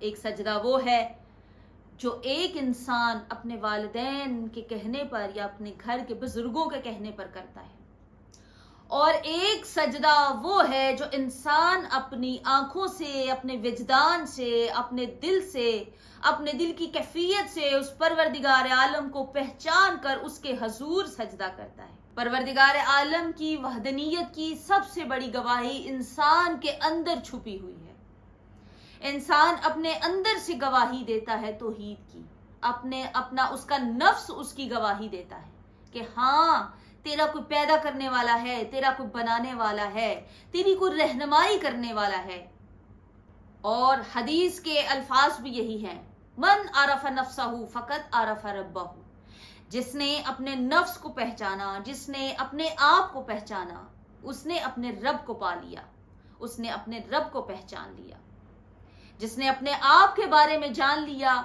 ایک سجدہ وہ ہے جو ایک انسان اپنے والدین کے کہنے پر یا اپنے گھر کے بزرگوں کے کہنے پر کرتا ہے، اور ایک سجدہ وہ ہے جو انسان اپنی آنکھوں سے، اپنے وجدان سے، اپنے دل سے، اپنے دل کی کیفیت سے اس پروردگار عالم کو پہچان کر اس کے حضور سجدہ کرتا ہے۔ پروردگار عالم کی وحدانیت کی سب سے بڑی گواہی انسان کے اندر چھپی ہوئی ہے۔ انسان اپنے اندر سے گواہی دیتا ہے توحید کی، اپنا اس کا نفس اس کی گواہی دیتا ہے کہ ہاں تیرا کوئی پیدا کرنے والا ہے، تیرا کوئی بنانے والا ہے، تیری کوئی رہنمائی کرنے والا ہے۔ اور حدیث کے الفاظ بھی یہی ہیں، من عرف نفسہ فقط عرف ربہ، جس نے اپنے نفس کو پہچانا، جس نے اپنے آپ کو پہچانا، اس نے اپنے رب کو پا لیا، اس نے اپنے رب کو پہچان لیا۔ جس نے اپنے آپ کے بارے میں جان لیا،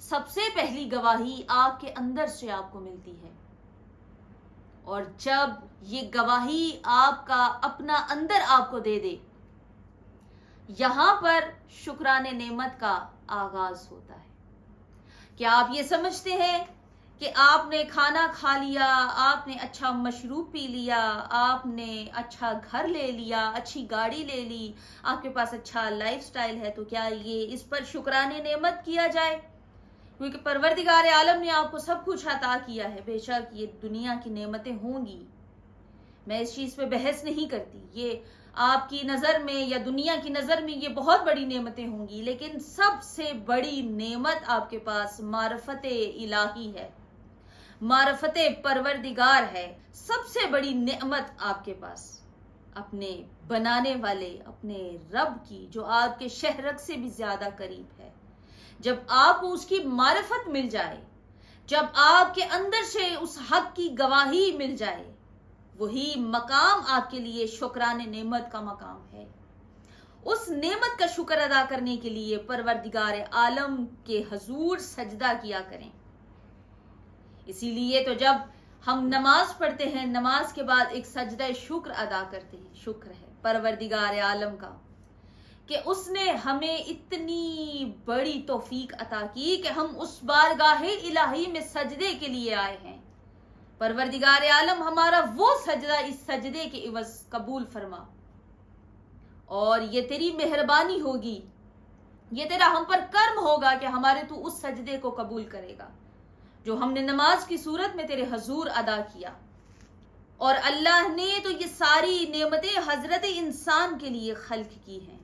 سب سے پہلی گواہی آپ کے اندر سے آپ کو ملتی ہے، اور جب یہ گواہی آپ کا اپنا اندر آپ کو دے دے، یہاں پر شکرانے نعمت کا آغاز ہوتا ہے۔ کیا آپ یہ سمجھتے ہیں کہ آپ نے کھانا کھا لیا، آپ نے اچھا مشروب پی لیا، آپ نے اچھا گھر لے لیا، اچھی گاڑی لے لی، آپ کے پاس اچھا لائف سٹائل ہے، تو کیا یہ اس پر شکرانے نعمت کیا جائے؟ کیونکہ پروردگار عالم نے آپ کو سب کچھ عطا کیا ہے۔ بے شک یہ دنیا کی نعمتیں ہوں گی، میں اس چیز پہ بحث نہیں کرتی، یہ آپ کی نظر میں یا دنیا کی نظر میں یہ بہت بڑی نعمتیں ہوں گی، لیکن سب سے بڑی نعمت آپ کے پاس معرفت الہی ہے، معرفت پروردگار ہے۔ سب سے بڑی نعمت آپ کے پاس اپنے بنانے والے، اپنے رب کی، جو آپ کے شہرک سے بھی زیادہ قریب ہے۔ جب آپ کو اس کی معرفت مل جائے، جب آپ کے اندر سے اس حق کی گواہی مل جائے، وہی مقام آپ کے لیے شکران نعمت کا مقام ہے۔ اس نعمت کا شکر ادا کرنے کے لیے پروردگار عالم کے حضور سجدہ کیا کریں۔ اسی لیے تو جب ہم نماز پڑھتے ہیں، نماز کے بعد ایک سجدہ شکر ادا کرتے ہیں۔ شکر ہے پروردگار عالم کا کہ اس نے ہمیں اتنی بڑی توفیق عطا کی کہ ہم اس بارگاہ الہی میں سجدے کے لیے آئے ہیں۔ پروردگار عالم ہمارا وہ سجدہ اس سجدے کے عوض قبول فرما، اور یہ تیری مہربانی ہوگی، یہ تیرا ہم پر کرم ہوگا کہ ہمارے تو اس سجدے کو قبول کرے گا جو ہم نے نماز کی صورت میں تیرے حضور ادا کیا۔ اور اللہ نے تو یہ ساری نعمتیں حضرت انسان کے لیے خلق کی ہیں۔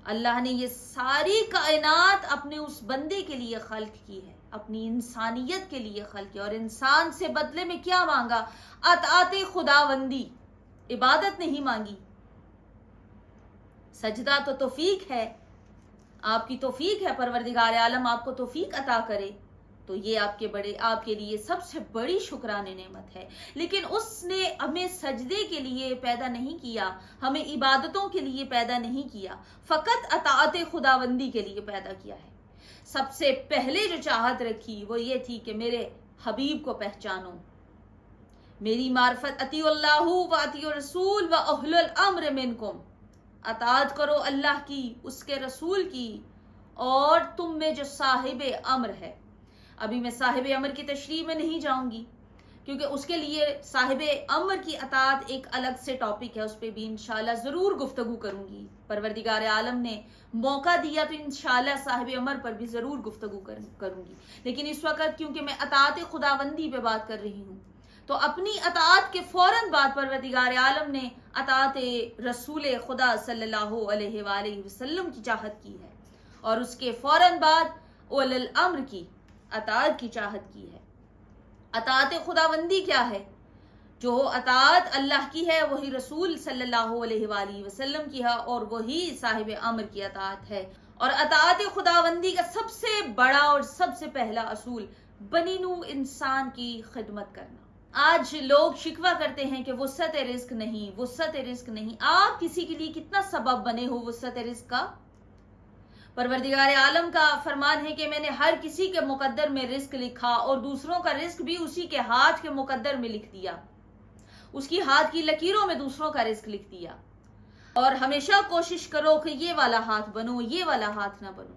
اللہ نے یہ ساری کائنات اپنے اس بندے کے لیے خلق کی ہے، اپنی انسانیت کے لیے خلق کیا، اور انسان سے بدلے میں کیا مانگا؟ اطاعت خداوندی، عبادت نہیں مانگی۔ سجدہ تو توفیق ہے، آپ کی توفیق ہے، پروردگار عالم آپ کو توفیق عطا کرے، تو یہ آپ کے لیے سب سے بڑی شکرانے نعمت ہے۔ لیکن اس نے ہمیں سجدے کے لیے پیدا نہیں کیا، ہمیں عبادتوں کے لیے پیدا نہیں کیا، فقط اطاعت خداوندی کے لیے پیدا کیا ہے۔ سب سے پہلے جو چاہت رکھی وہ یہ تھی کہ میرے حبیب کو پہچانو، میری معرفت، اطیعوا اللہ و اطیعوا الرسول و اولو الامر منکم، اطاعت کرو اللہ کی، اس کے رسول کی، اور تم میں جو صاحب امر ہے۔ ابھی میں صاحب امر کی تشریح میں نہیں جاؤں گی، کیونکہ اس کے لیے صاحب امر کی اطاعت ایک الگ سے ٹاپک ہے، اس پہ بھی انشاءاللہ ضرور گفتگو کروں گی۔ پروردگار عالم نے موقع دیا تو انشاءاللہ صاحب امر پر بھی ضرور گفتگو کروں گی، لیکن اس وقت کیونکہ میں اطاعت خداوندی پہ بات کر رہی ہوں، تو اپنی اطاعت کے فوراً بعد پروردگار عالم نے اطاعت رسول خدا صلی اللہ علیہ وآلہ وسلم کی چاہت کی ہے، اور اس کے فوراً بعد اولو الامر کی اطاعت کی چاہت کی ہے۔ اطاعت خداوندی کیا ہے؟ جو اطاعت اللہ کی ہے وہی رسول صلی اللہ علیہ وآلہ وسلم کی ہے، اور وہی صاحب امر کی اطاعت ہے۔ اور اطاعت خداوندی کا سب سے بڑا اور سب سے پہلا اصول بنی نوع انسان کی خدمت کرنا۔ آج لوگ شکوہ کرتے ہیں کہ وسعت رزق نہیں، وسعت رزق نہیں۔ آپ کسی کے لیے کتنا سبب بنے ہو وسعت رزق کا؟ پروردگار عالم کا فرمان ہے کہ میں نے ہر کسی کے مقدر میں رزق لکھا، اور دوسروں کا رزق بھی اسی کے ہاتھ کے مقدر میں لکھ دیا، اس کی ہاتھ کی لکیروں میں دوسروں کا رزق لکھ دیا۔ اور ہمیشہ کوشش کرو کہ یہ والا ہاتھ بنو، یہ والا ہاتھ نہ بنو۔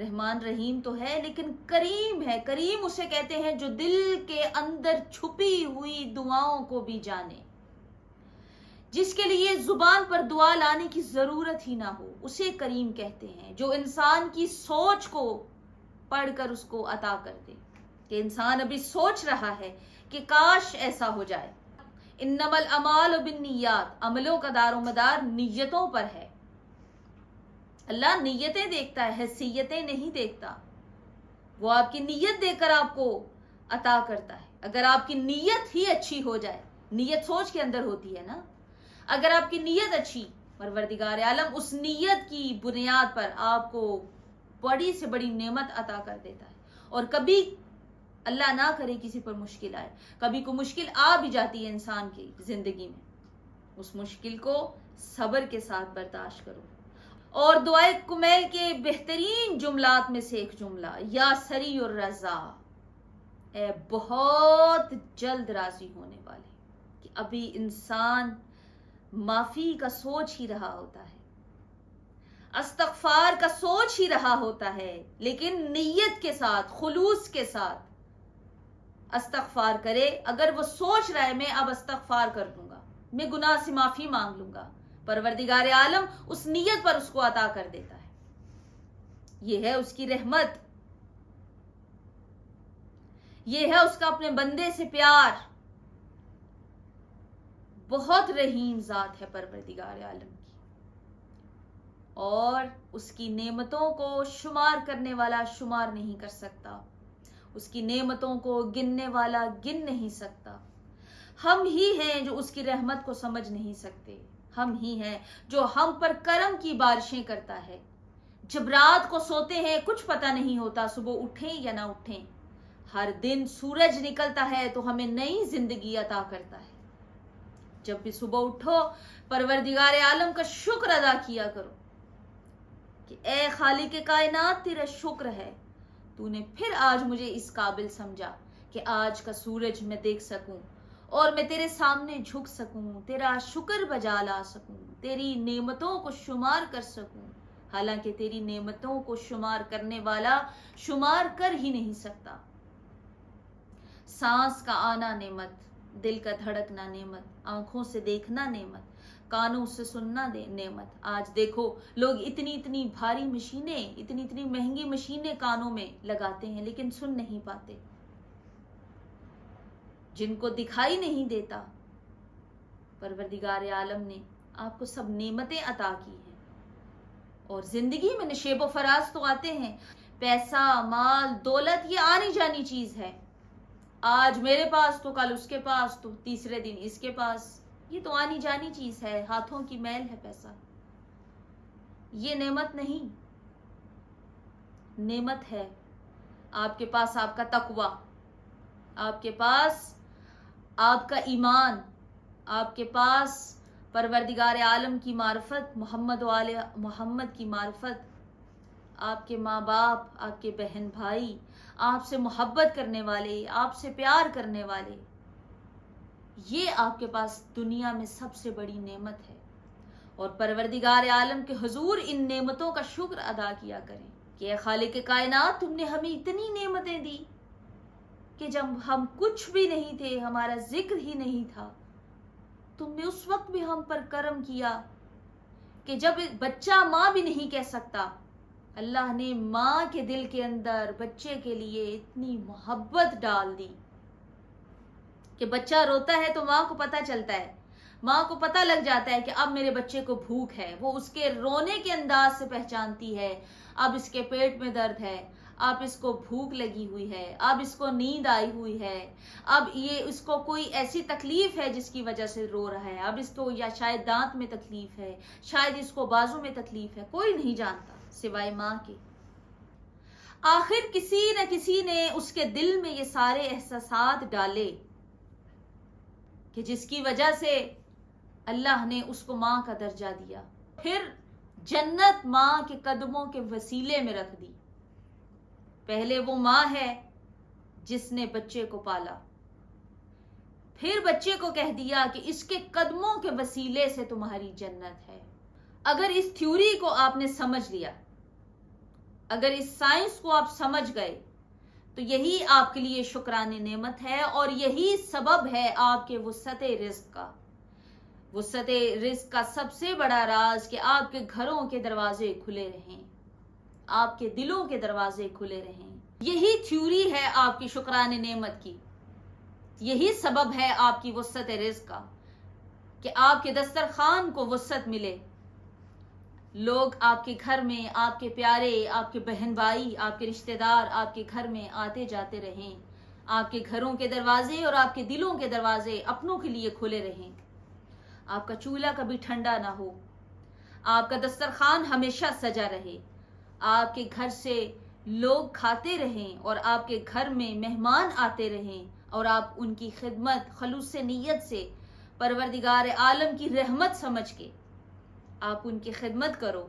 رحمان رحیم تو ہے لیکن کریم ہے. کریم اسے کہتے ہیں جو دل کے اندر چھپی ہوئی دعاؤں کو بھی جانے, جس کے لیے زبان پر دعا لانے کی ضرورت ہی نہ ہو, اسے کریم کہتے ہیں. جو انسان کی سوچ کو پڑھ کر اس کو عطا کر دے, کہ انسان ابھی سوچ رہا ہے کہ کاش ایسا ہو جائے. انما الاعمال بالنیات, عملوں کا دار و مدار نیتوں پر ہے. اللہ نیتیں دیکھتا ہے, حیثیتیں نہیں دیکھتا. وہ آپ کی نیت دیکھ کر آپ کو عطا کرتا ہے. اگر آپ کی نیت ہی اچھی ہو جائے, نیت سوچ کے اندر ہوتی ہے نا, اگر آپ کی نیت اچھی, پروردگار عالم اس نیت کی بنیاد پر آپ کو بڑی سے بڑی نعمت عطا کر دیتا ہے. اور کبھی اللہ نہ کرے کسی پر مشکل آئے, کبھی کوئی مشکل آ بھی جاتی ہے انسان کی زندگی میں, اس مشکل کو صبر کے ساتھ برداشت کرو. اور دعائے کمیل کے بہترین جملات میں سے ایک جملہ, یا سری الرضا, اے بہت جلد راضی ہونے والے. کہ ابھی انسان معافی کا سوچ ہی رہا ہوتا ہے, استغفار کا سوچ ہی رہا ہوتا ہے, لیکن نیت کے ساتھ, خلوص کے ساتھ استغفار کرے. اگر وہ سوچ رہا ہے میں اب استغفار کر دوں گا, میں گناہ سے معافی مانگ لوں گا, پروردگار عالم اس نیت پر اس کو عطا کر دیتا ہے. یہ ہے اس کی رحمت, یہ ہے اس کا اپنے بندے سے پیار. بہت رحیم ذات ہے پروردگار عالم کی, اور اس کی نعمتوں کو شمار کرنے والا شمار نہیں کر سکتا, اس کی نعمتوں کو گننے والا گن نہیں سکتا. ہم ہی ہیں جو اس کی رحمت کو سمجھ نہیں سکتے, ہم ہی ہیں جو ہم پر کرم کی بارشیں کرتا ہے. جب رات کو سوتے ہیں کچھ پتہ نہیں ہوتا صبح اٹھیں یا نہ اٹھیں. ہر دن سورج نکلتا ہے تو ہمیں نئی زندگی عطا کرتا ہے. جب بھی صبح اٹھو پروردگار عالم کا شکر ادا کیا کرو کہ اے خالق کائنات تیرا شکر ہے, تو نے پھر آج مجھے اس قابل سمجھا کہ آج کا سورج میں دیکھ سکوں اور میں تیرے سامنے جھک سکوں, تیرا شکر بجا لا سکوں, تیری نعمتوں کو شمار کر سکوں. حالانکہ تیری نعمتوں کو شمار کرنے والا شمار کر ہی نہیں سکتا. سانس کا آنا نعمت, دل کا دھڑکنا نعمت, آنکھوں سے دیکھنا نعمت, کانوں سے سننا نعمت. آج دیکھو لوگ اتنی اتنی بھاری مشینیں, اتنی اتنی مہنگی مشینیں کانوں میں لگاتے ہیں لیکن سن نہیں پاتے. جن کو دکھائی نہیں دیتا, پروردگار عالم نے آپ کو سب نعمتیں عطا کی ہیں. اور زندگی میں نشیب و فراز تو آتے ہیں. پیسہ, مال, دولت یہ آنی جانی چیز ہے. آج میرے پاس تو کل اس کے پاس تو تیسرے دن اس کے پاس, یہ تو آنی جانی چیز ہے, ہاتھوں کی میل ہے پیسہ. یہ نعمت نہیں, نعمت ہے آپ کے پاس آپ کا تقوی, آپ کے پاس آپ کا ایمان, آپ کے پاس پروردگار عالم کی معرفت, محمد و آل محمد کی معرفت, آپ کے ماں باپ, آپ کے بہن بھائی, آپ سے محبت کرنے والے, آپ سے پیار کرنے والے. یہ آپ کے پاس دنیا میں سب سے بڑی نعمت ہے. اور پروردگار عالم کے حضور ان نعمتوں کا شکر ادا کیا کریں کہ اے خالق کائنات تم نے ہمیں اتنی نعمتیں دی کہ جب ہم کچھ بھی نہیں تھے, ہمارا ذکر ہی نہیں تھا, تم نے اس وقت بھی ہم پر کرم کیا کہ جب بچہ ماں بھی نہیں کہہ سکتا, اللہ نے ماں کے دل کے اندر بچے کے لیے اتنی محبت ڈال دی کہ بچہ روتا ہے تو ماں کو پتہ چلتا ہے, ماں کو پتہ لگ جاتا ہے کہ اب میرے بچے کو بھوک ہے. وہ اس کے رونے کے انداز سے پہچانتی ہے اب اس کے پیٹ میں درد ہے, اب اس کو بھوک لگی ہوئی ہے, اب اس کو نیند آئی ہوئی ہے, اب یہ اس کو کوئی ایسی تکلیف ہے جس کی وجہ سے رو رہا ہے, اب اس کو یا شاید دانت میں تکلیف ہے, شاید اس کو بازو میں تکلیف ہے. کوئی نہیں جانتا سوائے ماں کے. آخر کسی نہ کسی نے اس کے دل میں یہ سارے احساسات ڈالے کہ جس کی وجہ سے اللہ نے اس کو ماں کا درجہ دیا, پھر جنت ماں کے قدموں کے وسیلے میں رکھ دی. پہلے وہ ماں ہے جس نے بچے کو پالا, پھر بچے کو کہہ دیا کہ اس کے قدموں کے وسیلے سے تمہاری جنت ہے. اگر اس تھیوری کو آپ نے سمجھ لیا اگر اس سائنس کو آپ سمجھ گئے تو یہی آپ کے لیے شکران نعمت ہے، اور یہی سبب ہے آپ کے وسعت رزق کا۔ وسعت رزق کا سب سے بڑا راز کہ آپ کے گھروں کے دروازے کھلے رہیں، آپ کے دلوں کے دروازے کھلے رہیں۔ یہی تھیوری ہے آپ کی شکران نعمت کی، یہی سبب ہے آپ کی وسعت رزق کا کہ آپ کے دسترخوان کو وسعت ملے، لوگ آپ کے گھر میں، آپ کے پیارے، آپ کے بہن بھائی، آپ کے رشتہ دار آپ کے گھر میں آتے جاتے رہیں، آپ کے گھروں کے دروازے اور آپ کے دلوں کے دروازے اپنوں کے لیے کھلے رہیں، آپ کا چولہا کبھی ٹھنڈا نہ ہو، آپ کا دسترخوان ہمیشہ سجا رہے، آپ کے گھر سے لوگ کھاتے رہیں اور آپ کے گھر میں مہمان آتے رہیں، اور آپ ان کی خدمت خلوص نیت سے، پروردگار عالم کی رحمت سمجھ کے آپ ان کی خدمت کرو،